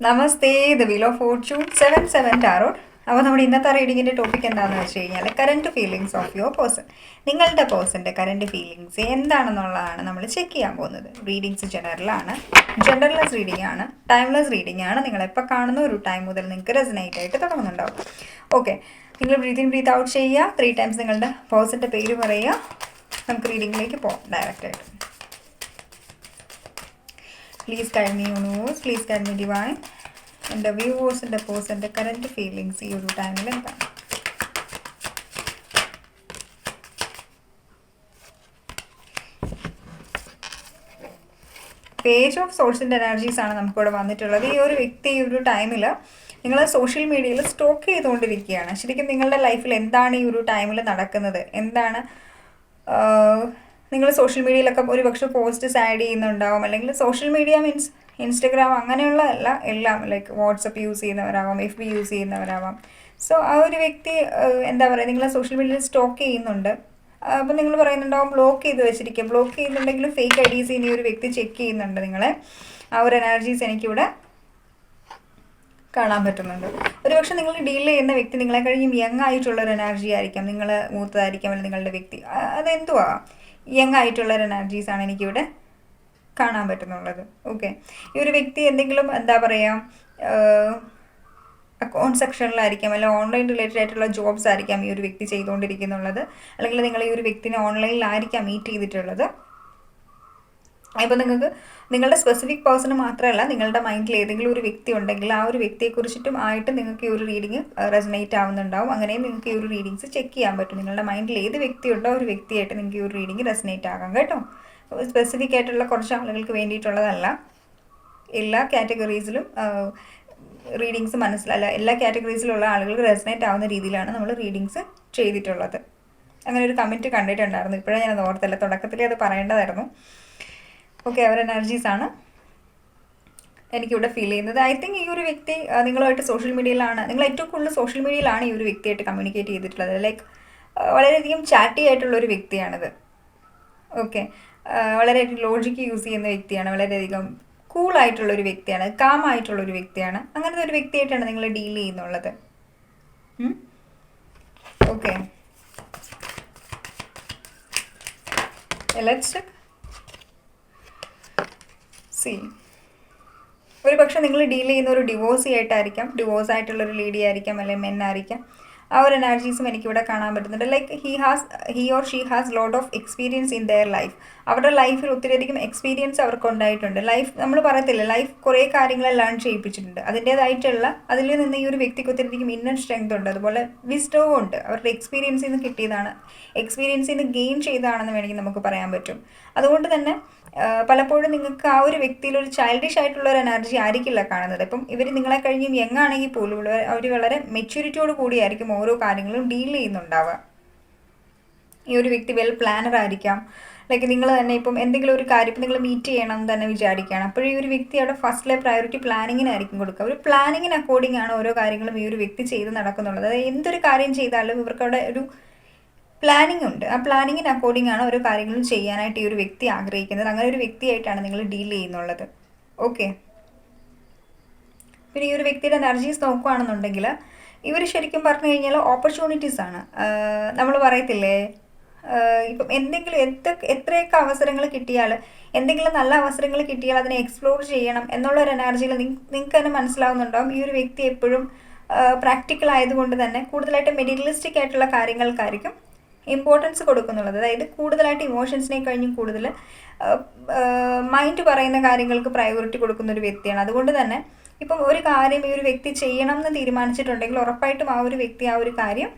Namaste, the wheel of Fortune 7/7 tarot. അപ്പോൾ നമ്മുടെ ഇന്നത്തെ റീഡിങ്ങിൻ്റെ ടോപ്പിക് എന്താണെന്ന് വെച്ച് കഴിഞ്ഞാൽ current feelings of your person. നിങ്ങളുടെ പേഴ്സൻ്റെ കറൻറ്റ് ഫീലിങ്സ് എന്താണെന്നുള്ളതാണ് നമ്മൾ ചെക്ക് ചെയ്യാൻ പോകുന്നത്. റീഡിങ്സ് ജനറലാണ്, ജനറൽലെസ് റീഡിംഗ് ആണ്, ടൈംലെസ് റീഡിംഗ് ആണ്. നിങ്ങളെപ്പോൾ കാണുന്ന ഒരു ടൈം മുതൽ നിങ്ങൾക്ക് റെസനേറ്റ് ആയിട്ട് തുടങ്ങുന്നുണ്ടാവും. ഓക്കെ, നിങ്ങൾ ബ്രീത്ത് ഇൻ ബ്രീത്ത് ഔട്ട് ചെയ്യുക. 3 ടൈംസ് നിങ്ങളുടെ പേഴ്സൻ്റെ പേര് പറയുക. നമുക്ക് റീഡിങ്ങിലേക്ക് പോകാം ഡയറക്റ്റായിട്ട്. Please guide me universe, please guide me divine. എൻ്റെ വ്യൂവേഴ്സിൻ്റെ പേഴ്സൻ്റെ കറൻറ്റ് ഫീലിങ്സ് ഈ ഒരു ടൈമിൽ എന്താണ്? പേജ് ഓഫ് സോഴ്സിൻ്റെ എനർജീസ് ആണ് നമുക്കിവിടെ വന്നിട്ടുള്ളത്. ഈ ഒരു വ്യക്തി ഈ ഒരു ടൈമിൽ നിങ്ങൾ സോഷ്യൽ മീഡിയയിൽ സ്റ്റോക്ക് ചെയ്തുകൊണ്ടിരിക്കുകയാണ്. ശരിക്കും നിങ്ങളുടെ ലൈഫിൽ എന്താണ് ഈ ഒരു ടൈമിൽ നടക്കുന്നത്, എന്താണ് നിങ്ങൾ സോഷ്യൽ മീഡിയയിലൊക്കെ ഒരുപക്ഷെ പോസ്റ്റ്സ് ആഡ് ചെയ്യുന്നുണ്ടാവും. അല്ലെങ്കിൽ സോഷ്യൽ മീഡിയ മീൻസ് ഇൻസ്റ്റഗ്രാം അങ്ങനെയുള്ള എല്ലാം ലൈക്ക് വാട്സപ്പ് യൂസ് ചെയ്യുന്നവരാവാം, FB യൂസ് ചെയ്യുന്നവരാവാം. സോ ആ ഒരു വ്യക്തി എന്താ പറയുക, നിങ്ങൾ സോഷ്യൽ മീഡിയയിൽ സ്റ്റോക്ക് ചെയ്യുന്നുണ്ട്. അപ്പോൾ നിങ്ങൾ പറയുന്നുണ്ടാവും ബ്ലോക്ക് ചെയ്ത് വെച്ചിരിക്കുക. ബ്ലോക്ക് ചെയ്യുന്നുണ്ടെങ്കിലും ഫേക്ക് IDs ഇനി ഒരു വ്യക്തി ചെക്ക് ചെയ്യുന്നുണ്ട് നിങ്ങളെ. ആ ഒരു എനർജീസ് എനിക്കിവിടെ കാണാൻ പറ്റുന്നുണ്ട്. ഒരുപക്ഷെ നിങ്ങൾ ഡീൽ ചെയ്യുന്ന വ്യക്തി നിങ്ങളെ കഴിഞ്ഞും യങ് ആയിട്ടുള്ളൊരു എനർജി ആയിരിക്കാം, നിങ്ങൾ മൂത്തതായിരിക്കാം, അല്ലെങ്കിൽ നിങ്ങളുടെ വ്യക്തി അതെന്തുവാ യങ് ആയിട്ടുള്ളൊരു എനർജീസാണ് എനിക്കിവിടെ കാണാൻ പറ്റുന്നുള്ളത്. ഓക്കെ, ഈ ഒരു വ്യക്തി എന്തെങ്കിലും എന്താ പറയുക അക്കൗണ്ട് സെക്ഷനിലായിരിക്കാം, അല്ലെങ്കിൽ ഓൺലൈൻ റിലേറ്റഡ് ആയിട്ടുള്ള ജോബ്സ് ആയിരിക്കാം ഈ ഒരു വ്യക്തി ചെയ്തുകൊണ്ടിരിക്കുന്നുള്ളത്. അല്ലെങ്കിൽ നിങ്ങൾ ഈ ഒരു വ്യക്തിനെ ഓൺലൈനിലായിരിക്കാം മീറ്റ് ചെയ്തിട്ടുള്ളത്. ഇപ്പോൾ നിങ്ങൾക്ക് നിങ്ങളുടെ സ്പെസിഫിക് പേഴ്സണ് മാത്രമല്ല, നിങ്ങളുടെ മൈൻഡിൽ ഏതെങ്കിലും ഒരു വ്യക്തി ഉണ്ടെങ്കിൽ ആ ഒരു വ്യക്തിയെക്കുറിച്ചിട്ടും ആയിട്ട് നിങ്ങൾക്ക് ഈ ഒരു റീഡിങ് റെസനേറ്റ് ആവുന്നുണ്ടാവും. അങ്ങനെയും നിങ്ങൾക്ക് ഈ ഒരു റീഡിങ്സ് ചെക്ക് ചെയ്യാൻ പറ്റും. നിങ്ങളുടെ മൈൻഡിൽ ഏത് വ്യക്തി ഉണ്ടോ ഒരു വ്യക്തിയായിട്ട് നിങ്ങൾക്ക് ഈ ഒരു റീഡിങ് റെസനേറ്റ് ആകാം കേട്ടോ. സ്പെസിഫിക് ആയിട്ടുള്ള കുറച്ച് ആളുകൾക്ക് വേണ്ടിയിട്ടുള്ളതല്ല, എല്ലാ കാറ്റഗറീസിലും റീഡിങ്സ് മനസ്സിലല്ല, എല്ലാ കാറ്റഗറീസിലുള്ള ആളുകൾക്ക് റെസനേറ്റ് ആവുന്ന രീതിയിലാണ് നമ്മൾ റീഡിങ്സ് ചെയ്തിട്ടുള്ളത്. അങ്ങനെ ഒരു കമൻറ്റ് കണ്ടിട്ടുണ്ടായിരുന്നു, ഇപ്പോഴേ ഞാനത് ഓർത്തല്ല, തുടക്കത്തിലേ അത് പറയേണ്ടതായിരുന്നു. ഓക്കെ, അവർ എനർജീസാണ് എനിക്കിവിടെ ഫീൽ ചെയ്യുന്നത്. ഐ തിങ്ക് ഈ ഒരു വ്യക്തി നിങ്ങളുമായിട്ട് സോഷ്യൽ മീഡിയയിലാണ്, നിങ്ങൾ ഏറ്റവും കൂടുതൽ സോഷ്യൽ മീഡിയയിലാണ് ഈ ഒരു വ്യക്തിയായിട്ട് കമ്മ്യൂണിക്കേറ്റ് ചെയ്തിട്ടുള്ളത്. ലൈക്ക് വളരെയധികം ചാറ്റി ആയിട്ടുള്ളൊരു വ്യക്തിയാണിത്. ഓക്കെ, വളരെയധികം ലോജിക്ക് യൂസ് ചെയ്യുന്ന വ്യക്തിയാണ്, വളരെയധികം കൂളായിട്ടുള്ളൊരു വ്യക്തിയാണ്, കാമായിട്ടുള്ളൊരു വ്യക്തിയാണ്. അങ്ങനത്തെ ഒരു വ്യക്തിയായിട്ടാണ് നിങ്ങൾ ഡീൽ ചെയ്യുന്നുള്ളത്. Okay, let's check. ഒരു പക്ഷേ നിങ്ങൾ ഡീൽ ചെയ്യുന്ന ഒരു ഡിവോഴ്സി ആയിട്ടായിരിക്കാം, ഡിവോഴ്സ് ആയിട്ടുള്ളൊരു ലേഡി ആയിരിക്കാം, അല്ലെങ്കിൽ മെൻ ആയിരിക്കാം. ആ ഒരു എനർജീസും എനിക്കിവിടെ കാണാൻ പറ്റുന്നുണ്ട്. Like he or she has lot of experience in their life. അവരുടെ ലൈഫിൽ ഒത്തിരിയധികം എക്സ്പീരിയൻസ് അവർക്ക് ഉണ്ടായിട്ടുണ്ട്. ലൈഫ് നമ്മൾ പറയത്തില്ല, ലൈഫ് കുറേ കാര്യങ്ങൾ ലേൺ ചെയ്യിപ്പിച്ചിട്ടുണ്ട്. അതിൻ്റേതായിട്ടുള്ള അതിൽ നിന്ന് ഈ ഒരു വ്യക്തിക്ക് ഒത്തിരിയധികം ഇന്നർ സ്ട്രെങ്ത് ഉണ്ട്, അതുപോലെ വിസ്ഡവും ഉണ്ട്. അവരുടെ എക്സ്പീരിയൻസിൽ നിന്ന് കിട്ടിയതാണ്, എക്സ്പീരിയൻസിൽ നിന്ന് ഗെയിൻ ചെയ്തതാണെന്ന് വേണമെങ്കിൽ നമുക്ക് പറയാൻ പറ്റും. അതുകൊണ്ട് തന്നെ പലപ്പോഴും നിങ്ങൾക്ക് ആ ഒരു വ്യക്തിയിൽ ഒരു ചൈൽഡിഷ് ആയിട്ടുള്ള ഒരു എനർജി ആയിരിക്കില്ല കാണുന്നത്. ഇപ്പം ഇവർ നിങ്ങളെ കഴിഞ്ഞും യങ് ആണെങ്കിൽ പോലും അവർ വളരെ മെച്യൂരിറ്റിയോട് കൂടിയായിരിക്കും ഓരോ കാര്യങ്ങളും ഡീൽ ചെയ്യുന്നുണ്ടാവുക. ഈ ഒരു വ്യക്തി വെൽ പ്ലാനർ ആയിരിക്കാം. ലൈക്ക് നിങ്ങൾ തന്നെ ഇപ്പം എന്തെങ്കിലും ഒരു കാര്യം ഇപ്പം നിങ്ങൾ മീറ്റ് ചെയ്യണം എന്ന് തന്നെ വിചാരിക്കുകയാണ്. അപ്പോൾ ഈ ഒരു വ്യക്തി അവിടെ ഫസ്റ്റിലെ പ്രയോറിറ്റി പ്ലാനിങ്ങിനായിരിക്കും കൊടുക്കുക. ഒരു പ്ലാനിങ്ങിന് അക്കോർഡിംഗ് ആണ് ഓരോ കാര്യങ്ങളും ഈ ഒരു വ്യക്തി ചെയ്ത് നടക്കുന്നുള്ളത്. അതായത് എന്തൊരു കാര്യം ചെയ്താലും ഇവർക്ക് അവിടെ ഒരു പ്ലാനിങ് ഉണ്ട്. ആ പ്ലാനിങ്ങിന് അക്കോർഡിംഗ് ആണ് ഓരോ കാര്യങ്ങളും ചെയ്യാനായിട്ട് ഈ ഒരു വ്യക്തി ആഗ്രഹിക്കുന്നത്. അങ്ങനെ ഒരു വ്യക്തിയായിട്ടാണ് നിങ്ങൾ ഡീൽ ചെയ്യുന്നുള്ളത്. ഓക്കെ, പിന്നെ ഈ ഒരു വ്യക്തിയുടെ എനർജീസ് നോക്കുകയാണെന്നുണ്ടെങ്കിൽ ഇവർ ശരിക്കും പറഞ്ഞു കഴിഞ്ഞാൽ ഓപ്പർച്യൂണിറ്റീസ് ആണ്. നമ്മൾ പറയത്തില്ലേ, ഇപ്പം എന്തെങ്കിലും എത്രയൊക്കെ അവസരങ്ങൾ കിട്ടിയാൽ, എന്തെങ്കിലും നല്ല അവസരങ്ങൾ കിട്ടിയാൽ അതിനെ എക്സ്പ്ലോർ ചെയ്യണം എന്നുള്ളൊരു എനർജിയിൽ നിങ്ങൾക്ക് തന്നെ മനസ്സിലാവുന്നുണ്ടാവും. ഈ ഒരു വ്യക്തി എപ്പോഴും പ്രാക്ടിക്കൽ ആയതുകൊണ്ട് തന്നെ കൂടുതലായിട്ട് മെറ്റീരിയലിസ്റ്റിക് ആയിട്ടുള്ള കാര്യങ്ങൾക്കായിരിക്കും ഇമ്പോർട്ടൻസ് കൊടുക്കുന്നുള്ളത്. അതായത് കൂടുതലായിട്ട് ഇമോഷൻസിനെ കഴിഞ്ഞും കൂടുതൽ മൈൻഡ് പറയുന്ന കാര്യങ്ങൾക്ക് പ്രയോറിറ്റി കൊടുക്കുന്ന ഒരു വ്യക്തിയാണ്. അതുകൊണ്ട് തന്നെ ഇപ്പം ഒരു കാര്യം ഈ ഒരു വ്യക്തി ചെയ്യണം എന്ന് തീരുമാനിച്ചിട്ടുണ്ടെങ്കിൽ ഉറപ്പായിട്ടും ആ ഒരു വ്യക്തി ആ ഒരു കാര്യം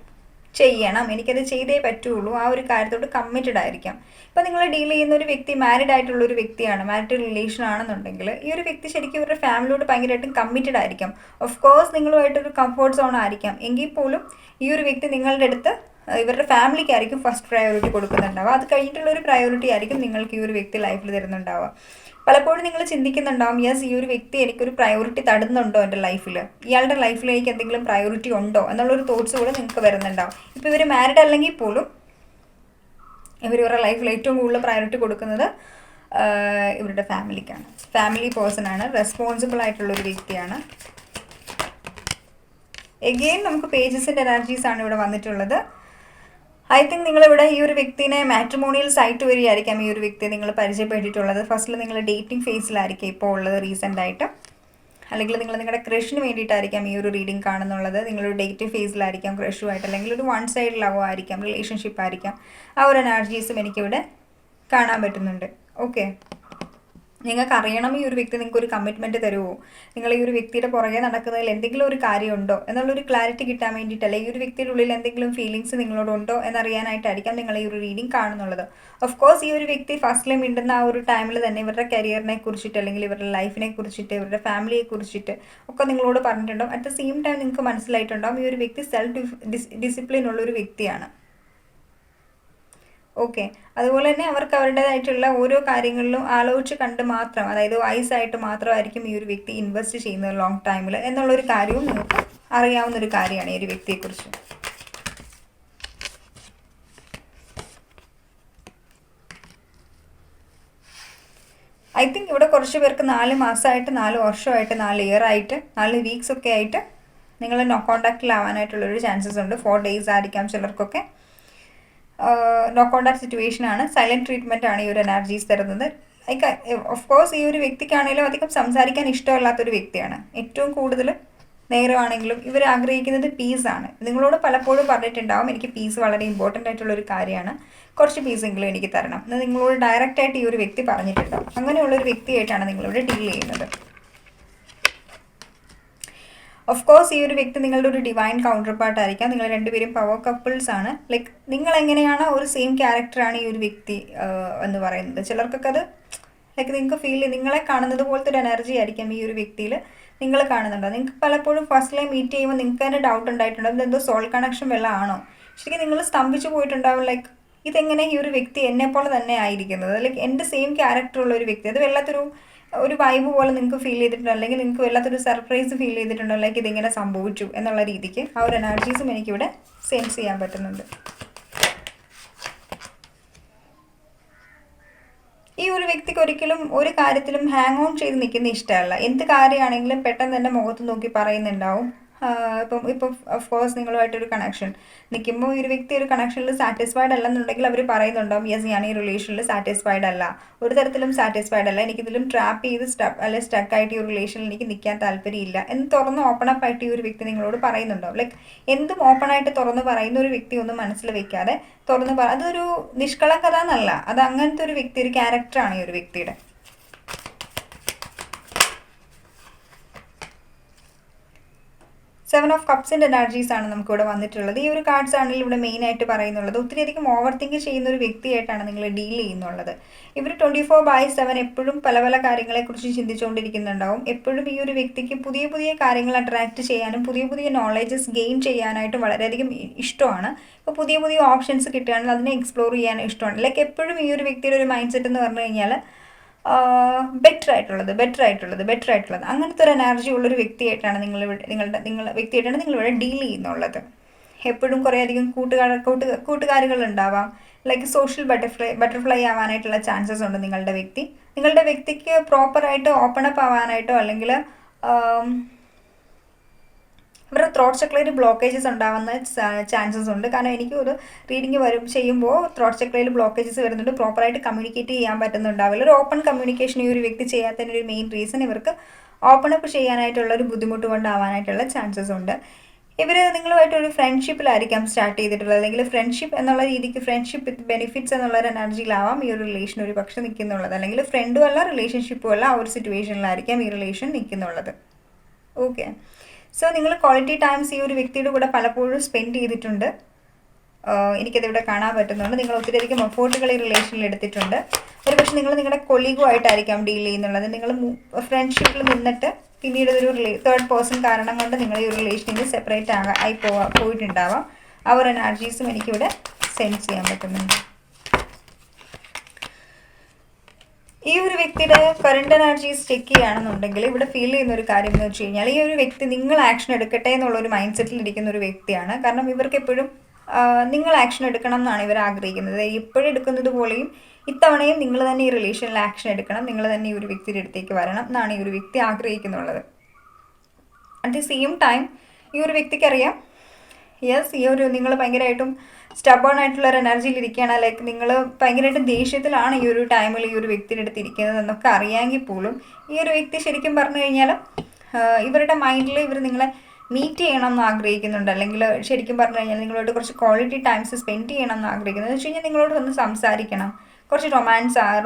ചെയ്യണം, എനിക്കത് ചെയ്തേ പറ്റുള്ളൂ, ആ ഒരു കാര്യത്തോട് കമ്മിറ്റഡ് ആയിരിക്കാം. ഇപ്പം നിങ്ങൾ ഡീൽ ചെയ്യുന്ന ഒരു വ്യക്തി മാരിഡ് ആയിട്ടുള്ള ഒരു വ്യക്തിയാണ്, മാരിഡ് റിലേഷൻ ആണെന്നുണ്ടെങ്കിൽ ഈ ഒരു വ്യക്തി ശരിക്കും ഇവരുടെ ഫാമിലിയോട് ഭയങ്കരമായിട്ടും കമ്മിറ്റഡ് ആയിരിക്കാം. ഓഫ് കോഴ്സ് നിങ്ങളുമായിട്ടൊരു കംഫർട്ട് സോൺ ആയിരിക്കാം, എങ്കിൽ പോലും ഈ ഒരു വ്യക്തി നിങ്ങളുടെ അടുത്ത് ഇവരുടെ ഫാമിലിക്കായിരിക്കും ഫസ്റ്റ് പ്രയോറിറ്റി കൊടുക്കുന്നുണ്ടാവുക. അത് കഴിഞ്ഞിട്ടുള്ള ഒരു പ്രയോറിറ്റി ആയിരിക്കും നിങ്ങൾക്ക് ഈ ഒരു വ്യക്തി ലൈഫിൽ തരുന്നുണ്ടാവുക. പലപ്പോഴും നിങ്ങൾ ചിന്തിക്കുന്നുണ്ടാവും, യെസ് ഈ ഒരു വ്യക്തി എനിക്കൊരു പ്രയോറിറ്റി തടുന്നുണ്ടോ എൻ്റെ ലൈഫിൽ, ഇയാളുടെ ലൈഫിൽ എനിക്ക് എന്തെങ്കിലും പ്രയോറിറ്റി ഉണ്ടോ എന്നുള്ളൊരു തോട്ട്സ് കൂടെ നിങ്ങൾക്ക് വരുന്നുണ്ടാവും. ഇപ്പോൾ ഇവർ മാരിഡ് അല്ലെങ്കിൽ പോലും ഇവരുടെ ലൈഫിൽ ഏറ്റവും കൂടുതൽ പ്രയോറിറ്റി കൊടുക്കുന്നത് ഇവരുടെ ഫാമിലിക്കാണ്. ഫാമിലി പേഴ്സൺ ആണ്, റെസ്പോൺസിബിൾ ആയിട്ടുള്ളൊരു വ്യക്തിയാണ്. എഗെയിൻ നമുക്ക് പേജസിൻ്റെ എനർജീസാണ് ഇവിടെ വന്നിട്ടുള്ളത്. ഐ തിങ്ക് നിങ്ങളിവിടെ ഈ ഒരു വ്യക്തിനെ മാട്രിമോണിയൽ സൈറ്റ് വഴിയായിരിക്കാം ഈ ഒരു വ്യക്തിയെ നിങ്ങൾ പരിചയപ്പെട്ടിട്ടുള്ളത്. ഫസ്റ്റിൽ നിങ്ങൾ ഡേറ്റിംഗ് ഫേസിലായിരിക്കും ഇപ്പോൾ ഉള്ളത് റീസെൻ്റ് ആയിട്ട്, അല്ലെങ്കിൽ നിങ്ങൾ നിങ്ങളുടെ ക്രഷിന് വേണ്ടിയിട്ടായിരിക്കാം ഈ ഒരു റീഡിംഗ് കാണുന്നുള്ളത്. നിങ്ങളൊരു ഡേറ്റിംഗ് ഫേസിലായിരിക്കാം ക്രഷുമായിട്ട്, അല്ലെങ്കിൽ ഒരു വൺ സൈഡ് ലവ് ആയിരിക്കാം, റിലേഷൻഷിപ്പ് ആയിരിക്കാം. ആ ഒരു എനർജീസും എനിക്കിവിടെ കാണാൻ പറ്റുന്നുണ്ട്. ഓക്കെ, നിങ്ങൾക്ക് അറിയണം ഈ ഒരു വ്യക്തി നിങ്ങൾക്ക് ഒരു കമ്മിറ്റ്മെൻറ്റ് തരുമോ, നിങ്ങൾ ഈ ഒരു വ്യക്തിയുടെ പുറകെ നടക്കുന്നതിൽ എന്തെങ്കിലും ഒരു കാര്യമുണ്ടോ എന്നുള്ളൊരു ക്ലാരിറ്റി കിട്ടാൻ വേണ്ടിയിട്ടല്ല, ഈ ഒരു വ്യക്തിയുടെ ഉള്ളിൽ എന്തെങ്കിലും ഫീലിങ്സ് നിങ്ങളോടുണ്ടോ എന്നറിയാനായിട്ടായിരിക്കാം നിങ്ങൾ ഈ ഒരു റീഡിംഗ് കാണുന്നുള്ളത്. ഓഫ് കോഴ്സ് ഈ ഒരു വ്യക്തി ഫസ്റ്റിൽ മിണ്ടുന്ന ആ ഒരു ടൈമിൽ തന്നെ ഇവരുടെ കരിയറിനെ കുറിച്ചിട്ട്, അല്ലെങ്കിൽ ഇവരുടെ ലൈഫിനെ കുറിച്ചിട്ട്, ഇവരുടെ ഫാമിലിയെ കുറിച്ചിട്ട് ഒക്കെ നിങ്ങളോട് പറഞ്ഞിട്ടുണ്ടാവും. അറ്റ് ദ സെയിം ടൈം നിങ്ങൾക്ക് മനസ്സിലായിട്ടുണ്ടാവും ഈ ഒരു വ്യക്തി സെൽഫ് ഡിസിപ്ലിൻ ഉള്ളൊരു വ്യക്തിയാണ്. ഓക്കെ, അതുപോലെ തന്നെ അവർക്ക് അവരുടേതായിട്ടുള്ള ഓരോ കാര്യങ്ങളിലും ആലോചിച്ച് കണ്ട് മാത്രം, അതായത് വൈസായിട്ട് മാത്രമായിരിക്കും ഈ ഒരു വ്യക്തി ഇൻവെസ്റ്റ് ചെയ്യുന്നത് ലോങ് ടൈമിൽ എന്നുള്ളൊരു കാര്യവും നിങ്ങൾക്ക് അറിയാവുന്നൊരു കാര്യമാണ് ഈ ഒരു വ്യക്തിയെക്കുറിച്ച്. ഐ തിങ്ക് ഇവിടെ കുറച്ച് പേർക്ക് 4 മാസമായിട്ട്, 4 വർഷമായിട്ട്, 4 ഇയർ ആയിട്ട്, 4 വീക്സ് ഒക്കെ ആയിട്ട് നിങ്ങൾ നോ കോണ്ടാക്റ്റിലാവാനായിട്ടുള്ളൊരു ചാൻസസ് ഉണ്ട്. 4 ഡേയ്സ് ആയിരിക്കാം ചിലർക്കൊക്കെ. നോ കോണ്ടാക്ട് സിറ്റുവേഷൻ ആണ്, സൈലൻറ്റ് ട്രീറ്റ്മെൻറ്റ് ആണ് ഈ ഒരു എനർജീസ് തരുന്നത്. ലൈക്ക് ഓഫ് കോഴ്സ് ഈ ഒരു വ്യക്തിക്കാണെങ്കിലും അധികം സംസാരിക്കാൻ ഇഷ്ടമല്ലാത്തൊരു വ്യക്തിയാണ്. ഏറ്റവും കൂടുതൽ നേരമാണെങ്കിലും ഇവർ ആഗ്രഹിക്കുന്നത് പീസാണ്. നിങ്ങളോട് പലപ്പോഴും പറഞ്ഞിട്ടുണ്ടാവും എനിക്ക് പീസ് വളരെ ഇമ്പോർട്ടൻ്റ് ആയിട്ടുള്ളൊരു കാര്യമാണ്, കുറച്ച് പീസെങ്കിലും എനിക്ക് തരണം എന്ന് നിങ്ങളോട് ഡയറക്റ്റായിട്ട് ഈ ഒരു വ്യക്തി പറഞ്ഞിട്ടുണ്ടാവും. അങ്ങനെയുള്ളൊരു വ്യക്തിയായിട്ടാണ് നിങ്ങളിവിടെ ഡീൽ ചെയ്യുന്നത്. ഓഫ് കോഴ്സ് ഈ ഒരു വ്യക്തി നിങ്ങളുടെ ഒരു ഡിവൈൻ കൗണ്ടർ പാർട്ട് ആയിരിക്കാം. നിങ്ങൾ രണ്ടുപേരും പവർ കപ്പിൾസ് ആണ്. ലൈക്ക് നിങ്ങൾ എങ്ങനെയാണോ ഒരു സെയിം ക്യാരക്ടറാണ് ഈ ഒരു വ്യക്തി എന്ന് പറയുന്നത്. ചിലർക്കൊക്കെ അത് ലൈക്ക് നിങ്ങൾക്ക് ഫീൽ നിങ്ങളെ കാണുന്നത് പോലത്തെ ഒരു എനർജി ആയിരിക്കും ഈ ഒരു വ്യക്തിയിൽ നിങ്ങൾ കാണുന്നുണ്ടോ. നിങ്ങൾക്ക് പലപ്പോഴും ഫസ്റ്റ് ടൈം മീറ്റ് ചെയ്യുമ്പോൾ നിങ്ങൾക്ക് തന്നെ ഡൗട്ട് ഉണ്ടായിട്ടുണ്ടാവും ഇതെന്തോ സോൾ കണക്ഷൻ വല്ല ആണോ. ശരിക്കും നിങ്ങൾ സ്തംഭിച്ചു പോയിട്ടുണ്ടാവും. ലൈക്ക് ഇതെങ്ങനെ ഈ ഒരു വ്യക്തി എന്നെപ്പോലെ തന്നെ ആയിരിക്കുന്നത്, ലൈക്ക് എൻ്റെ സെയിം ക്യാരക്ടറുള്ള ഒരു വ്യക്തി. അത് വല്ലാത്തൊരു വൈബ് പോലെ നിങ്ങൾക്ക് ഫീൽ ചെയ്തിട്ടുണ്ടോ, അല്ലെങ്കിൽ നിങ്ങൾക്ക് വല്ലാത്തൊരു സർപ്രൈസ് ഫീൽ ചെയ്തിട്ടുണ്ടോ, ലൈക്ക് ഇതിങ്ങനെ സംഭവിച്ചു എന്നുള്ള രീതിക്ക് ആ ഒരു എനർജീസും എനിക്കിവിടെ സെൻസ് ചെയ്യാൻ പറ്റുന്നുണ്ട്. ഈ ഒരു വ്യക്തിക്ക് ഒരിക്കലും ഒരു കാര്യത്തിലും ഹാങ് ഓൺ ചെയ്ത് നിൽക്കുന്ന ഇഷ്ടമല്ല. എന്ത് കാര്യമാണെങ്കിലും പെട്ടെന്ന് തന്നെ മുഖത്ത് നോക്കി പറയുന്നുണ്ടാവും. ഇപ്പം ഓഫ് കോഴ്സ് നിങ്ങളുമായിട്ടൊരു കണക്ഷൻ നിൽക്കുമ്പോൾ ഈ ഒരു വ്യക്തി ഒരു കണക്ഷനിൽ സാറ്റിസ്ഫൈഡ് അല്ലെന്നുണ്ടെങ്കിൽ അവർ പറയുന്നുണ്ടാവും യെസ് ഞാൻ ഈ റിലേഷനിൽ സാറ്റിസ്ഫൈഡ് അല്ല, ഒരു തരത്തിലും സാറ്റിസ്ഫൈഡ് അല്ല, എനിക്കിതിലും ട്രാപ്പ് ചെയ്ത് സ്റ്റക്കായിട്ട് ഈ ഒരു റിലേഷനിൽ എനിക്ക് നിൽക്കാൻ താല്പര്യമില്ല എന്ന് തുറന്ന് ഓപ്പൺ അപ്പ് ആയിട്ട് ഈ ഒരു വ്യക്തി നിങ്ങളോട് പറയുന്നുണ്ടാവും. ലൈക്ക് എന്തും ഓപ്പണായിട്ട് തുറന്ന് പറയുന്ന ഒരു വ്യക്തി ഒന്നും മനസ്സിൽ വെക്കാതെ തുറന്ന് അതൊരു നിഷ്കളങ്കത എന്നല്ല, അത് അങ്ങനത്തെ ഒരു വ്യക്തി, ഒരു ക്യാരക്ടറാണ് ഈ ഒരു വ്യക്തിയുടെ. 7 ഓഫ് കപ്സിൻ്റെ എനർജീസ് ആണ് നമുക്കിവിടെ വന്നിട്ടുള്ളത്. ഈ ഒരു കാർഡ്സ് ആണെങ്കിൽ ഇവിടെ മെയിനായിട്ട് പറയുന്നുള്ളത് ഒത്തിരിയധികം ഓവർ തിങ്ക് ചെയ്യുന്ന ഒരു വ്യക്തിയായിട്ടാണ് നിങ്ങൾ ഡീൽ ചെയ്യുന്നുള്ളത്. ഇവർ 24/7 എപ്പോഴും പല പല കാര്യങ്ങളെക്കുറിച്ച് ചിന്തിച്ചുകൊണ്ടിരിക്കുന്നുണ്ടാവും. എപ്പോഴും ഈ ഒരു വ്യക്തിക്ക് പുതിയ പുതിയ കാര്യങ്ങൾ അട്രാക്റ്റ് ചെയ്യാനും പുതിയ പുതിയ നോളേജസ് ഗെയിൻ ചെയ്യാനായിട്ട് വളരെയധികം ഇഷ്ടമാണ്. ഇപ്പോൾ പുതിയ പുതിയ ഓപ്ഷൻസ് കിട്ടുകയാണെങ്കിൽ അതിനെ എക്സ്പ്ലോർ ചെയ്യാനും ഇഷ്ടമാണ്. ലൈക്ക് എപ്പോഴും ഈ ഒരു വ്യക്തിയുടെ ഒരു മൈൻഡ് സെറ്റ് എന്ന് പറഞ്ഞു കഴിഞ്ഞാൽ ബെറ്റർ ആയിട്ടുള്ളത് അങ്ങനത്തെ ഒരു എനർജി ഉള്ളൊരു വ്യക്തിയായിട്ടാണ് നിങ്ങളിവിടെ ഡീൽ ചെയ്യുന്നുള്ളത്. എപ്പോഴും കുറേയധികം കൂട്ടുകാരികൾ ഉണ്ടാവാം. ലൈക്ക് സോഷ്യൽ ബട്ടർഫ്ലൈ ആവാനായിട്ടുള്ള ചാൻസസ് ഉണ്ട് നിങ്ങളുടെ വ്യക്തിക്ക് പ്രോപ്പറായിട്ട് ഓപ്പൺ അപ്പ് ആവാനായിട്ടോ അല്ലെങ്കിൽ ഇവരുടെ ത്രോട്ട് ചക്രയിൽ ബ്ലോക്കേജസ് ഉണ്ടാവുന്ന ചാൻസസ് ഉണ്ട്. കാരണം എനിക്ക് ഒരു റീഡിങ് ചെയ്യുമ്പോൾ ത്രോട്ട് ചക്രയിൽ ബ്ലോക്കേജസ് വരുന്നുണ്ട്. പ്രോപ്പറായിട്ട് കമ്മ്യൂണിക്കേറ്റ് ചെയ്യാൻ പറ്റുന്നുണ്ടാവില്ല. ഒരു ഓപ്പൺ കമ്മ്യൂണിക്കേഷൻ ഈ ഒരു വ്യക്തി ചെയ്യാത്തതിൻ്റെ ഒരു മെയിൻ റീസൺ ഇവർക്ക് ഓപ്പൺ അപ്പ് ചെയ്യാനായിട്ടുള്ള ഒരു ബുദ്ധിമുട്ട് കൊണ്ടാവാനായിട്ടുള്ള ചാൻസസ് ഉണ്ട്. ഇവർ നിങ്ങളുമായിട്ടൊരു ഫ്രണ്ട്ഷിപ്പിലായിരിക്കാം സ്റ്റാർട്ട് ചെയ്തിട്ടുള്ളത്, അല്ലെങ്കിൽ ഫ്രണ്ട്ഷിപ്പ് എന്നുള്ള രീതിക്ക് ഫ്രണ്ട്ഷിപ്പ് വിത്ത് ബെനിഫിറ്റ്സ് എന്നുള്ള ഒരു എനർജിയിലാവാം ഈ ഒരു റിലേഷൻ ഒരു പക്ഷെ നിൽക്കുന്നുള്ളത്. അല്ലെങ്കിൽ ഫ്രണ്ടും അല്ല റിലേഷൻഷിപ്പും അല്ല, ആ ഒരു സിറ്റുവേഷനിലായിരിക്കാം ഈ റിലേഷൻ നിൽക്കുന്നുള്ളത്. ഓക്കെ, സോ നിങ്ങൾ ക്വാളിറ്റി ടൈംസ് ഈ ഒരു വ്യക്തിയുടെ കൂടെ പലപ്പോഴും സ്പെൻഡ് ചെയ്തിട്ടുണ്ട്. എനിക്കതിവിടെ കാണാൻ പറ്റുന്നുണ്ട്. നിങ്ങൾ ഒത്തിരിയധികം എഫോർട്ടുകൾ ഈ റിലേഷനിൽ എടുത്തിട്ടുണ്ട്. ഒരു പക്ഷേ നിങ്ങൾ നിങ്ങളുടെ കൊളീഗുമായിട്ടായിരിക്കാം ഡീൽ ചെയ്യുന്നുള്ളത്. നിങ്ങൾ ഫ്രണ്ട്ഷിപ്പിൽ നിന്നിട്ട് പിന്നീട് ഒരു തേർഡ് പേഴ്സൺ കാരണം കൊണ്ട് നിങ്ങൾ ഈ ഒരു റിലേഷനിൽ നിന്ന് സെപ്പറേറ്റ് പോയിട്ടുണ്ടാവാം. ആ ഒരു എനർജീസും എനിക്കിവിടെ സെൻസ് ചെയ്യാൻ പറ്റുന്നുണ്ട്. ഈ ഒരു വ്യക്തിയുടെ കറണ്ട് എനർജീസ് ചെക്ക് ചെയ്യുകയാണെന്നുണ്ടെങ്കിൽ ഇവിടെ ഫീൽ ചെയ്യുന്ന ഒരു കാര്യം എന്ന് വെച്ച് കഴിഞ്ഞാൽ ഈ ഒരു വ്യക്തി നിങ്ങൾ ആക്ഷൻ എടുക്കട്ടെ എന്നുള്ളൊരു മൈൻഡ് സെറ്റിൽ ഇരിക്കുന്ന ഒരു വ്യക്തിയാണ്. കാരണം ഇവർക്ക് എപ്പോഴും നിങ്ങൾ ആക്ഷൻ എടുക്കണം എന്നാണ് ഇവർ ആഗ്രഹിക്കുന്നത്. ഇപ്പോഴും എടുക്കുന്നത് പോലെയും ഇത്തവണയും നിങ്ങൾ തന്നെ ഈ റിലേഷനിൽ ആക്ഷൻ എടുക്കണം, നിങ്ങൾ തന്നെ ഈ ഒരു വ്യക്തിയുടെ അടുത്തേക്ക് വരണം എന്നാണ് ഈ ഒരു വ്യക്തി ആഗ്രഹിക്കുന്നുള്ളത്. അറ്റ് ദി സെയിം ടൈം ഈ ഒരു വ്യക്തിക്ക് അറിയാം, യെസ്, ഈ ഒരു നിങ്ങൾ ഭയങ്കരമായിട്ടും സ്റ്റബേൺ ആയിട്ടുള്ള ഒരു എനർജിയിൽ ഇരിക്കുകയാണ്, ലൈക്ക് നിങ്ങൾ ഭയങ്കരമായിട്ടും ദേഷ്യത്തിലാണ് ഈ ഒരു ടൈമിൽ ഈ ഒരു വ്യക്തിയുടെ അടുത്ത് ഇരിക്കുന്നത് എന്നൊക്കെ അറിയാമെങ്കിൽ പോലും ഈ ഒരു വ്യക്തി ശരിക്കും പറഞ്ഞു കഴിഞ്ഞാൽ ഇവരുടെ മൈൻഡിൽ ഇവർ നിങ്ങളെ മീറ്റ് ചെയ്യണം എന്ന് ആഗ്രഹിക്കുന്നുണ്ട്, അല്ലെങ്കിൽ ശരിക്കും പറഞ്ഞു കഴിഞ്ഞാൽ നിങ്ങളോട് കുറച്ച് ക്വാളിറ്റി ടൈംസ് സ്പെൻഡ് ചെയ്യണം എന്ന് ആഗ്രഹിക്കുന്നത്. എന്ന് വെച്ച് കഴിഞ്ഞാൽ നിങ്ങളോട് ഒന്ന് സംസാരിക്കണം, കുറച്ച്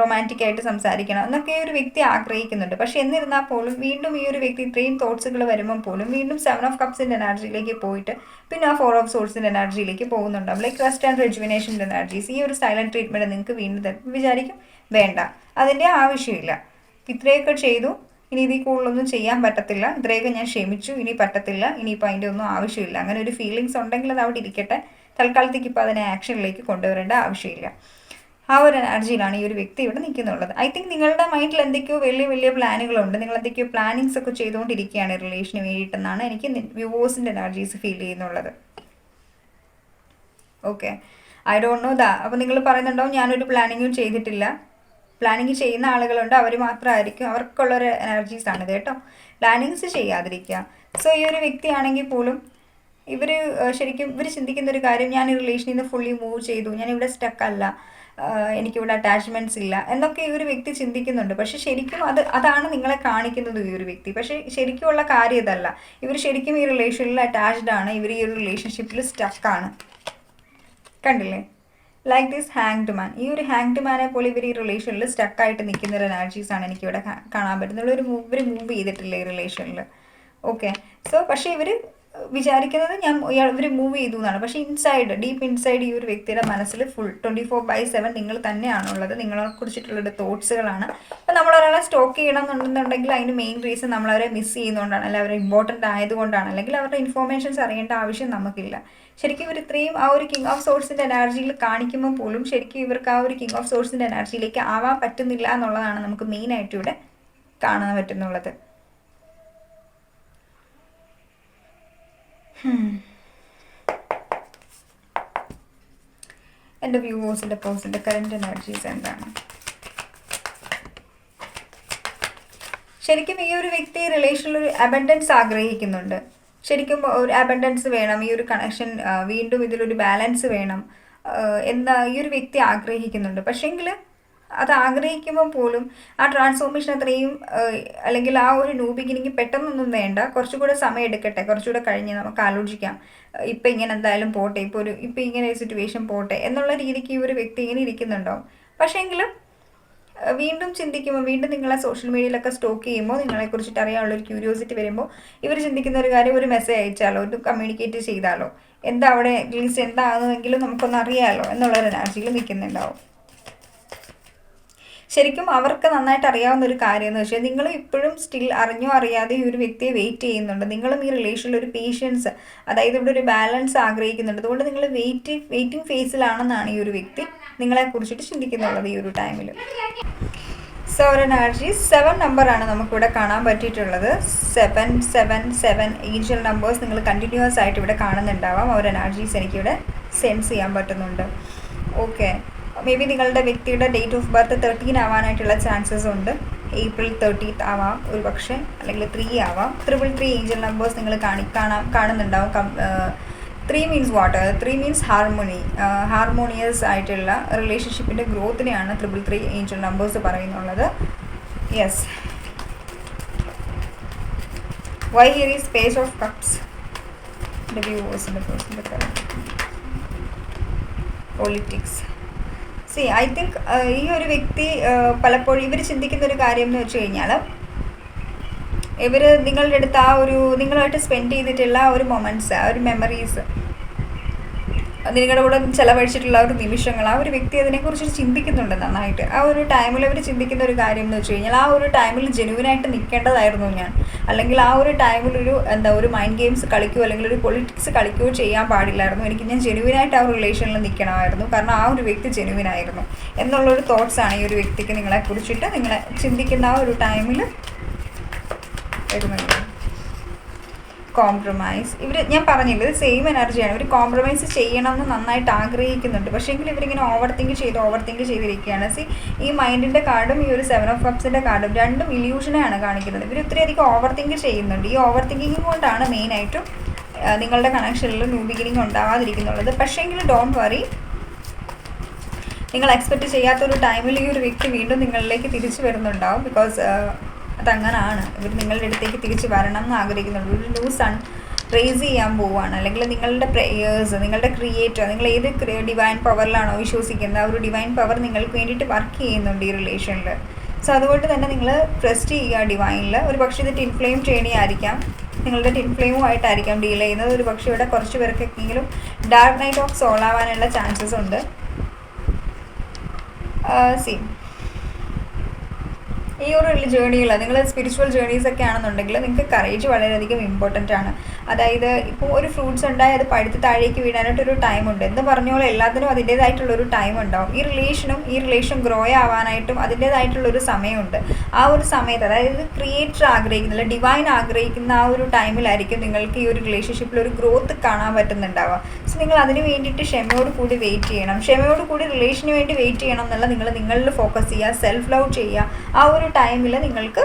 റൊമാൻറ്റിക് ആയിട്ട് സംസാരിക്കണം എന്നൊക്കെ ഈ ഒരു വ്യക്തി ആഗ്രഹിക്കുന്നുണ്ട്. പക്ഷെ എന്നിരുന്നാൽ പോലും വീണ്ടും ഈ ഒരു വ്യക്തി ഇത്രയും തോട്ട്സുകൾ വരുമ്പോൾ പോലും വീണ്ടും 7 ഓഫ് കപ്സിൻ്റെ എനർജിയിലേക്ക് പോയിട്ട് പിന്നെ ആ 4 ഓഫ് സോൾസിൻ്റെ എനർജിയിലേക്ക് പോകുന്നുണ്ടാവും. ലൈക്ക് റെസ്റ്റ് ആൻഡ് റെജുവിനേഷൻ്റെ എനർജീസ്. ഈ ഒരു സൈലൻറ്റ് ട്രീറ്റ്മെൻറ്റ് നിങ്ങൾക്ക് വീണ്ടും വിചാരിക്കും വേണ്ട, അതിൻ്റെ ആവശ്യമില്ല, ഇത്രയൊക്കെ ചെയ്തു, ഇനി ഇതിൽ കൂടുതലൊന്നും ചെയ്യാൻ പറ്റത്തില്ല, ഇത്രയൊക്കെ ഞാൻ ക്ഷമിച്ചു, ഇനി പറ്റത്തില്ല, ഇനിയിപ്പോൾ അതിൻ്റെ ഒന്നും ആവശ്യമില്ല. അങ്ങനെ ഒരു ഫീലിങ്സ് ഉണ്ടെങ്കിൽ അത് അവിടെ ഇരിക്കട്ടെ, തൽക്കാലത്തേക്ക് ഇപ്പോൾ അതിനെ ആക്ഷനിലേക്ക് കൊണ്ടുവരേണ്ട ആവശ്യമില്ല. ആ ഒരു എനർജിയിലാണ് ഈ ഒരു വ്യക്തി ഇവിടെ നിൽക്കുന്നുള്ളത്. ഐ തിങ്ക് നിങ്ങളുടെ മൈൻഡിൽ എന്തൊക്കെയോ വലിയ വലിയ പ്ലാനുകളുണ്ട്, നിങ്ങൾ എന്തൊക്കെയോ പ്ലാനിങ്സ് ഒക്കെ ചെയ്തുകൊണ്ടിരിക്കുകയാണ് റിലേഷന് വേണ്ടിയിട്ടെന്നാണ് എനിക്ക് വ്യൂവേഴ്സിൻ്റെ എനർജീസ് ഫീൽ ചെയ്യുന്നുള്ളത്. ഓക്കെ, ഐ ഡോണ്ട് നോ അപ്പോൾ നിങ്ങൾ പറയുന്നുണ്ടാവും ഞാനൊരു പ്ലാനിങ്ങും ചെയ്തിട്ടില്ല. പ്ലാനിങ് ചെയ്യുന്ന ആളുകളുണ്ട്, അവർ മാത്രമായിരിക്കും, അവർക്കുള്ളൊരു എനർജീസാണിത് കേട്ടോ. പ്ലാനിങ്സ് ചെയ്യാതിരിക്കുക. സോ ഈ ഒരു വ്യക്തിയാണെങ്കിൽ പോലും ഇവർ ശരിക്കും ചിന്തിക്കുന്നൊരു കാര്യം, ഞാൻ ഈ റിലേഷനിൽ നിന്ന് ഫുള്ളി മൂവ് ചെയ്തു, ഞാനിവിടെ സ്റ്റക്കല്ല, എനിക്കിവിടെ അറ്റാച്ച്മെൻറ്റ്സ് ഇല്ല എന്നൊക്കെ ഈ ഒരു വ്യക്തി ചിന്തിക്കുന്നുണ്ട്. പക്ഷെ ശരിക്കും അതാണ് നിങ്ങളെ കാണിക്കുന്നത് ഈ ഒരു വ്യക്തി. പക്ഷേ ശരിക്കുമുള്ള കാര്യം ഇതല്ല. ഇവർ ശരിക്കും ഈ റിലേഷനിൽ അറ്റാച്ച്ഡ് ആണ്, ഇവർ ഈ ഒരു റിലേഷൻഷിപ്പിൽ സ്റ്റക്കാണ്. കണ്ടില്ലേ, ലൈക്ക് ദിസ് ഹാങ്ഡ് മാൻ. ഈ ഒരു ഹാങ്ഡ് മാനെ പോലെ ഇവർ ഈ റിലേഷനിൽ സ്റ്റക്കായിട്ട് നിൽക്കുന്ന ഒരു എനർജീസാണ് എനിക്കിവിടെ കാണാൻ പറ്റുന്നത്. ഇവർ മൂവ് ചെയ്തിട്ടില്ല ഈ റിലേഷനിൽ. ഓക്കെ, സോ പക്ഷേ ഇവർ വിചാരിക്കുന്നത് ഇവർ മൂവ് ചെയ്തു എന്നാണ്. പക്ഷേ ഇൻസൈഡ്, ഡീപ്പ് ഇൻസൈഡ് ഈ ഒരു വ്യക്തിയുടെ മനസ്സിൽ ഫുൾ 24/7 നിങ്ങൾ തന്നെയാണുള്ളത്, നിങ്ങളെ കുറിച്ചിട്ടുള്ളൊരു തോട്ട്സുകളാണ്. അപ്പോൾ നമ്മളൊരാളെ സ്റ്റോക്ക് ചെയ്യണം എന്നുണ്ടെന്നുണ്ടെങ്കിൽ അതിന് മെയിൻ റീസൺ നമ്മളവരെ മിസ് ചെയ്യുന്നതുകൊണ്ടാണ്, അല്ലെങ്കിൽ അവരെ ഇമ്പോർട്ടൻ്റ് ആയതുകൊണ്ടാണ്, അല്ലെങ്കിൽ അവരുടെ ഇൻഫോർമേഷൻസ് അറിയേണ്ട ആവശ്യം നമുക്കില്ല. ശരിക്കും ഇവർ ഇത്രയും ആ ഒരു കിങ് ഓഫ് സോഴ്സിൻ്റെ എനർജിയിൽ കാണിക്കുമ്പോൾ പോലും ശരിക്കും ഇവർക്ക് ആ ഒരു കിങ് ഓഫ് സോഴ്സിൻ്റെ എനർജിയിലേക്ക് ആവാൻ പറ്റുന്നില്ല എന്നുള്ളതാണ് നമുക്ക് മെയിനായിട്ട് ഇവിടെ കാണാൻ പറ്റുന്നുള്ളത്. എൻ്റെ വ്യൂവേഴ്സിൻ്റെ പേഴ്സൻ്റെ കറൻറ്റ് എനർജീസ് എന്താണ്? ശരിക്കും ഈ ഒരു വ്യക്തി റിലേഷനിൽ ഒരു അബൻഡൻസ് ആഗ്രഹിക്കുന്നുണ്ട്. ശരിക്കും ഒരു അബൻഡൻസ് വേണം, ഈ ഒരു കണക്ഷൻ വീണ്ടും ഇതിലൊരു ബാലൻസ് വേണം എന്ന് ഈ ഒരു വ്യക്തി ആഗ്രഹിക്കുന്നുണ്ട്. പക്ഷേങ്കിൽ അത് ആഗ്രഹിക്കുമ്പോൾ പോലും ആ ട്രാൻസ്ഫോർമേഷൻ അത്രയും, അല്ലെങ്കിൽ ആ ഒരു ന്യൂ ബിഗിനിങ് പെട്ടെന്നൊന്നും വേണ്ട, കുറച്ചുകൂടെ സമയം എടുക്കട്ടെ, കുറച്ചുകൂടെ കഴിഞ്ഞ് നമുക്ക് ആലോചിക്കാം, ഇപ്പം ഇങ്ങനെ എന്തായാലും പോട്ടെ, ഇപ്പം ഇങ്ങനെ ഒരു സിറ്റുവേഷൻ പോട്ടെ എന്നുള്ള രീതിക്ക് ഈ ഒരു വ്യക്തി ഇങ്ങനെ ഇരിക്കുന്നുണ്ടാവും. പക്ഷേങ്കിലും വീണ്ടും ചിന്തിക്കുമ്പോൾ, വീണ്ടും നിങ്ങളെ സോഷ്യൽ മീഡിയയിലൊക്കെ സ്റ്റോക്ക് ചെയ്യുമ്പോൾ, നിങ്ങളെക്കുറിച്ചിട്ട് അറിയാനുള്ളൊരു ക്യൂരിയോസിറ്റി വരുമ്പോൾ ഇവർ ചിന്തിക്കുന്ന ഒരു കാര്യം, ഒരു മെസ്സേജ് അയച്ചാലോ, ഒരു കമ്മ്യൂണിക്കേറ്റ് ചെയ്താലോ, എന്താ അവിടെ അറ്റ്ലീസ്റ്റ് എന്താണെന്നെങ്കിലും നമുക്കൊന്ന് അറിയാമല്ലോ എന്നുള്ളൊരു എനർജിയിൽ നിൽക്കുന്നുണ്ടാവും. ശരിക്കും അവർക്ക് നന്നായിട്ട് അറിയാവുന്ന ഒരു കാര്യം എന്ന് വെച്ചാൽ നിങ്ങൾ ഇപ്പോഴും സ്റ്റിൽ അറിഞ്ഞോ അറിയാതെ ഈ ഒരു വ്യക്തിയെ വെയിറ്റ് ചെയ്യുന്നുണ്ട്. നിങ്ങളും ഈ റിലേഷനിൽ ഒരു പേഷ്യൻസ്, അതായത് ഇവിടെ ഒരു ബാലൻസ് ആഗ്രഹിക്കുന്നുണ്ട്. അതുകൊണ്ട് നിങ്ങൾ വെയിറ്റിംഗ് ഫേസിലാണെന്നാണ് ഈ ഒരു വ്യക്തി നിങ്ങളെ കുറിച്ചിട്ട് ചിന്തിക്കുന്നുള്ളത് ഈ ഒരു ടൈമിൽ. സോ ഒരു എനർജി 7 നമ്പറാണ് നമുക്കിവിടെ കാണാൻ പറ്റിയിട്ടുള്ളത്. 777 ഏഞ്ചൽ നമ്പേഴ്സ് നിങ്ങൾ കണ്ടിന്യൂസ് ആയിട്ട് ഇവിടെ കാണുന്നുണ്ടാവാം. ഒരു എനർജീസ് എനിക്കിവിടെ സെൻസ് ചെയ്യാൻ പറ്റുന്നുണ്ട്. ഓക്കെ, മേ ബി നിങ്ങളുടെ വ്യക്തിയുടെ ഡേറ്റ് ഓഫ് ബർത്ത് 13 ആവാനായിട്ടുള്ള ചാൻസസ് ഉണ്ട്. April 30th ആവാം ഒരു പക്ഷേ, അല്ലെങ്കിൽ 3 ആവാം. 333 ഏഞ്ചൽ നമ്പേഴ്സ് നിങ്ങൾ കാണുന്നുണ്ടാവും. 3 മീൻസ് വാട്ട്? 3 മീൻസ് ഹാർമോണിയസ് ആയിട്ടുള്ള റിലേഷൻഷിപ്പിൻ്റെ ഗ്രോത്തിനെയാണ് 333 ഏഞ്ചൽ നമ്പേഴ്സ് പറയുന്നുള്ളത്. Yes, why here is page of cups. Politics. See I think ഈ ഒരു വ്യക്തി പലപ്പോഴും ഇവർ ചിന്തിക്കുന്ന ഒരു കാര്യം എന്ന് വെച്ച് കഴിഞ്ഞാൽ, ഇവർ നിങ്ങളുടെ അടുത്ത് നിങ്ങളുമായിട്ട് സ്പെൻഡ് ചെയ്തിട്ടുള്ള ഒരു മൊമെൻറ്റ്സ്, ആ ഒരു മെമ്മറീസ്, നിങ്ങളുടെ കൂടെ ചിലവഴിച്ചിട്ടുള്ള ഒരു നിമിഷങ്ങൾ, ആ ഒരു വ്യക്തി അതിനെക്കുറിച്ച് ചിന്തിക്കുന്നുണ്ട് നന്നായിട്ട്. ആ ഒരു ടൈമിൽ അവർ ചിന്തിക്കുന്ന ഒരു കാര്യം എന്ന് വെച്ച് കഴിഞ്ഞാൽ, ആ ഒരു ടൈമിൽ ജെനുവിനായിട്ട് നിൽക്കേണ്ടതായിരുന്നു ഞാൻ, അല്ലെങ്കിൽ ആ ഒരു ടൈമിൽ ഒരു മൈൻഡ് ഗെയിംസ് കളിക്കുകയോ അല്ലെങ്കിൽ ഒരു പൊളിറ്റിക്സ് കളിക്കുകയോ ചെയ്യാൻ പാടില്ലായിരുന്നു. ഞാൻ ജെനുവിനായിട്ട് ആ ഒരു റിലേഷനിൽ നിൽക്കണമായിരുന്നു, കാരണം ആ ഒരു വ്യക്തി ജെനുവിനായിരുന്നു എന്നുള്ളൊരു തോട്ട്സാണ് ഈ ഒരു വ്യക്തിക്ക് നിങ്ങളെക്കുറിച്ചിട്ട് നിങ്ങളെ ചിന്തിക്കുന്ന ആ ഒരു ടൈമിൽ വരുന്നുണ്ട്. കോംപ്രമൈസ്. ഞാൻ പറഞ്ഞില്ല, ഇത് സെയിം എനർജിയാണ്. ഇവർ കോംപ്രമൈസ് ചെയ്യണമെന്ന് നന്നായിട്ട് ആഗ്രഹിക്കുന്നുണ്ട്, പക്ഷേ എങ്കിൽ ഇവരിങ്ങനെ ഓവർ തിങ്ക് ചെയ്തിരിക്കുകയാണ്. ഈ മൈൻഡിൻ്റെ കാർഡും ഈ ഒരു 7 ഓഫ് കപ്സിൻ്റെ കാർഡും രണ്ടും ഇല്യൂഷനെയാണ് കാണിക്കുന്നത്. ഇവർ ഒത്തിരിയധികം ഓവർ തിങ്ക് ചെയ്യുന്നുണ്ട്. ഈ ഓവർ തിങ്കിങ് കൊണ്ടാണ് മെയിനായിട്ടും നിങ്ങളുടെ കണക്ഷനിൽ ന്യൂ ബിഗിനിങ് ഉണ്ടാകാതിരിക്കുന്നുള്ളത്. പക്ഷേങ്കിൽ ഡോണ്ട് വറി, നിങ്ങൾ എക്സ്പെക്റ്റ് ചെയ്യാത്തൊരു ടൈമിൽ ഈ ഒരു വ്യക്തി വീണ്ടും നിങ്ങളിലേക്ക് തിരിച്ചു വരുന്നുണ്ടാവും. ബിക്കോസ് അതങ്ങനാണ്. ഇവർ നിങ്ങളുടെ അടുത്തേക്ക് തിരിച്ച് വരണം എന്ന് ആഗ്രഹിക്കുന്നുണ്ട്. ഒരു ന്യൂ സൺ റേസ് ചെയ്യാൻ പോവുകയാണ്. അല്ലെങ്കിൽ നിങ്ങളുടെ പ്രേയേഴ്സ്, നിങ്ങളുടെ ക്രിയേറ്റർ, നിങ്ങൾ ഏത് ഡിവൈൻ പവറിലാണോ വിശ്വസിക്കുന്നത്, ആ ഒരു ഡിവൈൻ പവർ നിങ്ങൾക്ക് വേണ്ടിയിട്ട് വർക്ക് ചെയ്യുന്നുണ്ട് ഈ റിലേഷനിൽ. സോ അതുകൊണ്ട് തന്നെ നിങ്ങൾ ട്രസ്റ്റ് ചെയ്യുക ഡിവൈനിൽ. ഒരു പക്ഷേ ഇത് ടിൻ ഫ്ലെയിം ചെയ്യണമായിരിക്കാം, നിങ്ങളുടെ ടിൻ ഫ്ലെയിമുമായിട്ടായിരിക്കാം ഡീൽ ചെയ്യുന്നത്. ഒരു പക്ഷേ ഇവിടെ കുറച്ച് പേർക്കെങ്കിലും ഡാർക്ക് നൈറ്റ് ഓഫ് സോൾ ആവാനുള്ള ചാൻസസ് ഉണ്ട്. ഈ ഒരു ജേണിയിൽ നിങ്ങൾ സ്പിരിച്വൽ ജേണീസൊക്കെ ആണെന്നുണ്ടെങ്കിൽ നിങ്ങൾക്ക് കറേജ് വളരെയധികം ഇമ്പോർട്ടൻ്റ് ആണ്. അതായത് ഇപ്പോൾ ഒരു ഫ്രൂട്ട്സ് ഉണ്ടായി അത് പഴുത്ത് താഴേക്ക് വീഴാനായിട്ടൊരു ടൈമുണ്ട്. എന്ന് പറഞ്ഞോളം എല്ലാത്തിനും അതിൻ്റേതായിട്ടുള്ളൊരു ടൈം ഉണ്ടാവും. ഈ റിലേഷൻ ഗ്രോ ആവാനായിട്ടും അതിൻ്റേതായിട്ടുള്ളൊരു സമയമുണ്ട്. ആ ഒരു സമയത്ത്, അതായത് ക്രിയേറ്റർ ആഗ്രഹിക്കുന്നില്ല, ഡിവൈൻ ആഗ്രഹിക്കുന്ന ആ ഒരു ടൈമിലായിരിക്കും നിങ്ങൾക്ക് ഈ ഒരു റിലേഷൻഷിപ്പിൽ ഒരു ഗ്രോത്ത് കാണാൻ പറ്റുന്നുണ്ടാവുക. സോ നിങ്ങൾ അതിന് വേണ്ടിയിട്ട് ക്ഷമയോട് കൂടി വെയിറ്റ് ചെയ്യണം. ക്ഷമയോട് കൂടി റിലേഷന് വേണ്ടി വെയിറ്റ് ചെയ്യണം എന്നുള്ള നിങ്ങളിൽ ഫോക്കസ് ചെയ്യുക, സെൽഫ് ലവ് ചെയ്യുക. ആ ഒരു ടൈമിൽ നിങ്ങൾക്ക്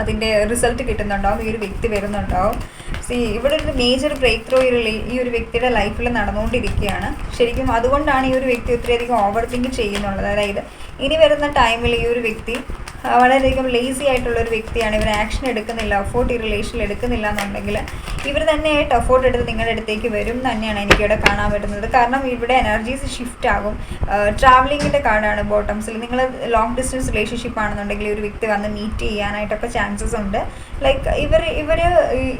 അതിൻ്റെ റിസൾട്ട് കിട്ടുന്നുണ്ടാവും. ഈ ഒരു വ്യക്തി വരുന്നുണ്ടാവും. ഇവിടെ ഒരു മേജർ ബ്രേക്ക് ത്രൂ ഈ ഒരു വ്യക്തിയുടെ ലൈഫിൽ നടന്നുകൊണ്ടിരിക്കുകയാണ്. ശരിക്കും അതുകൊണ്ടാണ് ഈ ഒരു വ്യക്തി ഒത്തിരിയധികം ഓവർ തിങ്ക് ചെയ്യുന്നുള്ളത്. അതായത് ഇനി വരുന്ന ടൈമിൽ ഈ ഒരു വ്യക്തി വളരെയധികം ലേസി ആയിട്ടുള്ളൊരു വ്യക്തിയാണ്. ഇവർ ആക്ഷൻ എടുക്കുന്നില്ല, എഫോർട്ട് ഈ റിലേഷനിൽ എടുക്കുന്നില്ല എന്നുണ്ടെങ്കിൽ ഇവർ തന്നെയായിട്ട് എഫോർട്ട് എടുത്ത് നിങ്ങളുടെ അടുത്തേക്ക് വരും തന്നെയാണ് എനിക്കിവിടെ കാണാൻ പറ്റുന്നത്. കാരണം ഇവിടെ എനർജീസ് ഷിഫ്റ്റ് ആകും. ട്രാവലിങ്ങിൻ്റെ കാർഡാണ് ബോട്ടംസിൽ. നിങ്ങൾ ലോങ് ഡിസ്റ്റൻസ് റിലേഷൻഷിപ്പ് ആണെന്നുണ്ടെങ്കിൽ ഒരു വ്യക്തി വന്ന് മീറ്റ് ചെയ്യാനായിട്ടൊക്കെ ചാൻസസ് ഉണ്ട്. ലൈക്ക് ഇവർ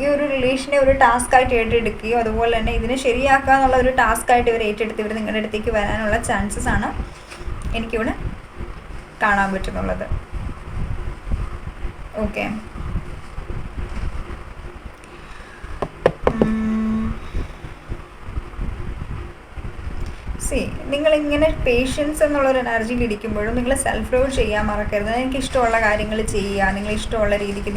ഈ ഒരു റിലേഷനെ ഒരു ടാസ്ക് ആയിട്ട് ഏറ്റെടുക്കുകയോ അതുപോലെ തന്നെ ഇതിനെ ശരിയാക്കുക എന്നുള്ള ഒരു ടാസ്ക് ആയിട്ട് ഇവർ ഏറ്റെടുത്ത് ഇവർ നിങ്ങളുടെ അടുത്തേക്ക് വരാനുള്ള ചാൻസസ് ആണ് എനിക്കിവിടെ കാണാൻ പറ്റുന്നുള്ളത്. ഓക്കെ, നിങ്ങളിങ്ങനെ പേഷ്യൻസ് എന്നുള്ളൊരു എനർജിയിൽ ഇരിക്കുമ്പോഴും നിങ്ങൾ സെൽഫ് ലവ് ചെയ്യാൻ മറക്കരുത്. നിങ്ങൾക്ക് ഇഷ്ടമുള്ള കാര്യങ്ങൾ ചെയ്യുക, നിങ്ങൾ ഇഷ്ടമുള്ള രീതിക്ക്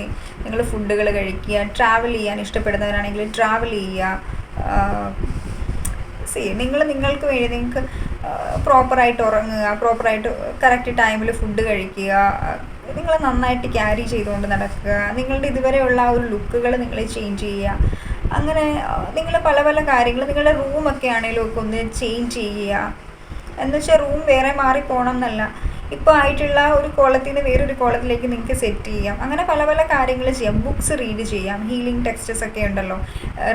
നിങ്ങൾ ഫുഡുകൾ കഴിക്കുക, ട്രാവൽ ചെയ്യാൻ ഇഷ്ടപ്പെടുന്നവരാണെങ്കിൽ ട്രാവൽ ചെയ്യുക. നിങ്ങൾക്ക് വേണ്ടി നിങ്ങൾക്ക് പ്രോപ്പറായിട്ട് ഉറങ്ങുക, പ്രോപ്പറായിട്ട് കറക്റ്റ് ടൈമിൽ ഫുഡ് കഴിക്കുക, നിങ്ങൾ നന്നായിട്ട് ക്യാരി ചെയ്തുകൊണ്ട് നടക്കുക, നിങ്ങളുടെ ഇതുവരെയുള്ള ആ ഒരു ലുക്കുകൾ നിങ്ങൾ ചേഞ്ച് ചെയ്യുക. അങ്ങനെ നിങ്ങൾ പല പല കാര്യങ്ങൾ, നിങ്ങളുടെ റൂമൊക്കെ ആണെങ്കിലും ഒക്കെ ഒന്ന് ചേഞ്ച് ചെയ്യുക. എന്നുവെച്ചാൽ റൂം വേറെ മാറിപ്പോകണം എന്നല്ല, ഇപ്പോൾ ആയിട്ടുള്ള ഒരു കോളത്തിൽ നിന്ന് വേറൊരു കോളത്തിലേക്ക് നിങ്ങൾക്ക് സെറ്റ് ചെയ്യാം. അങ്ങനെ പല പല കാര്യങ്ങൾ ചെയ്യാം. ബുക്സ് റീഡ് ചെയ്യാം, ഹീലിംഗ് ടെക്സ്റ്റസ് ഒക്കെ ഉണ്ടല്ലോ,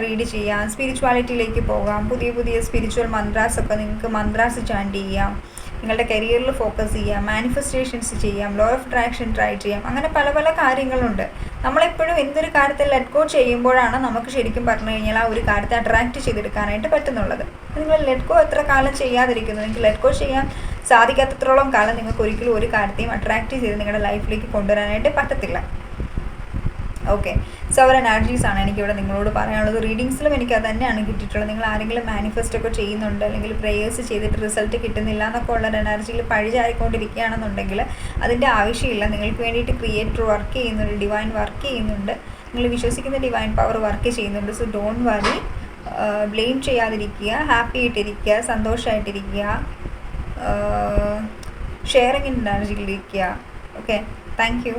റീഡ് ചെയ്യാം. സ്പിരിച്വാലിറ്റിയിലേക്ക് പോകാം. പുതിയ പുതിയ സ്പിരിച്വൽ മന്ത്രാസ് ഒക്കെ നിങ്ങൾക്ക് മന്ത്രാസ് ചാൻറ്റ് ചെയ്യാം. നിങ്ങളുടെ കരിയറിൽ ഫോക്കസ് ചെയ്യാം, മാനിഫെസ്റ്റേഷൻസ് ചെയ്യാം, ലോ ഓഫ് അട്രാക്ഷൻ ട്രൈ ചെയ്യാം. അങ്ങനെ പല പല കാര്യങ്ങളുണ്ട്. നമ്മളെപ്പോഴും എന്തൊരു കാര്യത്തിൽ ലെറ്റ് ഗോ ചെയ്യുമ്പോഴാണ് നമുക്ക് ശരിക്കും പറഞ്ഞു കഴിഞ്ഞാൽ ആ ഒരു കാര്യത്തെ അട്രാക്റ്റ് ചെയ്തെടുക്കാനായിട്ട് പറ്റുന്നുള്ളത്. നിങ്ങൾ ലെറ്റ് ഗോ എത്ര കാലം ചെയ്യാതിരിക്കുന്നു, നിങ്ങൾക്ക് ലെറ്റ് ഗോ ചെയ്യാൻ സാധിക്കാത്തത്രോളം കാലം നിങ്ങൾക്ക് ഒരിക്കലും ഒരു കാര്യത്തെയും അട്രാക്റ്റ് ചെയ്ത് നിങ്ങളുടെ ലൈഫിലേക്ക് കൊണ്ടുവരാനായിട്ട് പറ്റത്തില്ല. ഓക്കെ, സോ അവർ എനർജീസാണ് എനിക്കിവിടെ നിങ്ങളോട് പറയാനുള്ളത്. റീഡിങ്സിലും എനിക്ക് അത് തന്നെയാണ് കിട്ടിയിട്ടുള്ളത്. നിങ്ങൾ ആരെങ്കിലും മാനിഫെസ്റ്റ് ഒക്കെ ചെയ്യുന്നുണ്ട്, അല്ലെങ്കിൽ പ്രേയേഴ്സ് ചെയ്തിട്ട് റിസൾട്ട് കിട്ടുന്നില്ല എന്നൊക്കെ ഉള്ള എനർജിയിൽ പഴിചാരിക്കൊണ്ടിരിക്കുകയാണെന്നുണ്ടെങ്കിൽ അതിൻ്റെ ആവശ്യമില്ല. നിങ്ങൾക്ക് വേണ്ടിയിട്ട് ക്രിയേറ്റർ വർക്ക് ചെയ്യുന്നുണ്ട്, ഡിവൈൻ വർക്ക് ചെയ്യുന്നുണ്ട്, നിങ്ങൾ വിശ്വസിക്കുന്ന ഡിവൈൻ പവർ വർക്ക് ചെയ്യുന്നുണ്ട്. സോ ഡോണ്ട് വറി, ബ്ലെയിം ചെയ്യാതിരിക്കുക, ഹാപ്പി ആയിട്ടിരിക്കുക, സന്തോഷമായിട്ടിരിക്കുക, ഷെയറിങ് എനർജിയിലിരിക്കുക. Okay, thank U.